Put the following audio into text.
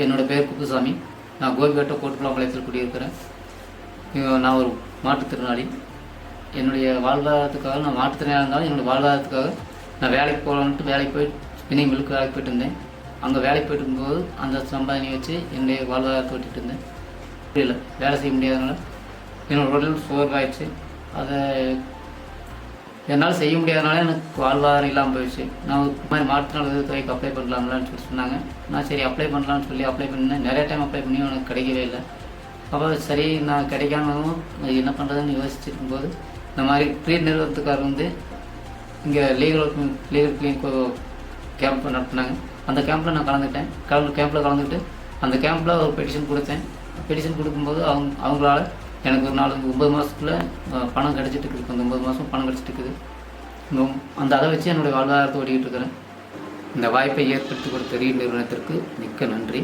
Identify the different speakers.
Speaker 1: என்னோட பேர் குப்புசாமி. நான் கோபிகட்ட கோட்டுக்குளம்பாளையத்தில் குடியிருக்கிறேன். நான் ஒரு மாற்றுத்திறனாளி. என்னுடைய வாழ்வாதாரத்துக்காக, நான் மாற்றுத்திறனாக இருந்தாலும் என்னுடைய வாழ்வாதாரத்துக்காக நான் வேலைக்கு போகலான்ட்டு வேலைக்கு போய் ஸ்பின்னிங் மில்லுக்கு வேலைக்கு போயிட்டு இருந்தேன். அங்கே வேலைக்கு போயிட்டு இருக்கும்போது அந்த சம்பாதினை வச்சு என்னுடைய வாழ்வாதாரத்தை ஓட்டிகிட்டு இருந்தேன். புரியல, வேலை செய்ய முடியாதனால என்னோடய உடல் சோர்வாயிடுச்சு. அதை என்னால் செய்ய முடியாதனால எனக்கு வாழ்வாதாரம் இல்லாமல் போயிடுச்சு. நான் ஒரு மாதிரி மாற்றுத்திறனாளி துறைக்கு அப்ளை பண்ணலாம்லான்னு சொல்லி சொன்னாங்க. நான் சரி அப்ளை பண்ணலான்னு சொல்லி அப்ளை பண்ணேன். நிறைய டைம் அப்ளை பண்ணியும் எனக்கு கிடைக்கவே இல்லை. அப்போ சரி நான் கிடைக்காமவும் என்ன பண்ணுறதுன்னு யோசிச்சுருக்கும்போது இந்த மாதிரி ப்ரீ நிறுவனத்துக்கார் வந்து இங்கே லீகல் கிளினிக் கேம்ப் நடத்தினாங்க. அந்த கேம்பில் நான் கலந்துக்கிட்டேன். கேம்பில் கலந்துக்கிட்டு அந்த கேம்பில் ஒரு பெட்டிஷன் கொடுத்தேன். பெட்டிஷன் கொடுக்கும்போது அவங்களால எனக்கு ஒரு 9 மாதத்துக்குள்ள பணம் கிடச்சிட்டு இருக்குது. அந்த 9 மாதம் பணம் கிடச்சிட்டு இருக்குது. அதை வச்சு என்னுடைய வாழ்வாதாரத்தை ஓடிக்கிட்டு இருக்கிறேன். இந்த வாய்ப்பை ஏற்படுத்தி கொடுத்த ரீ நிறுவனத்திற்கு மிக்க நன்றி.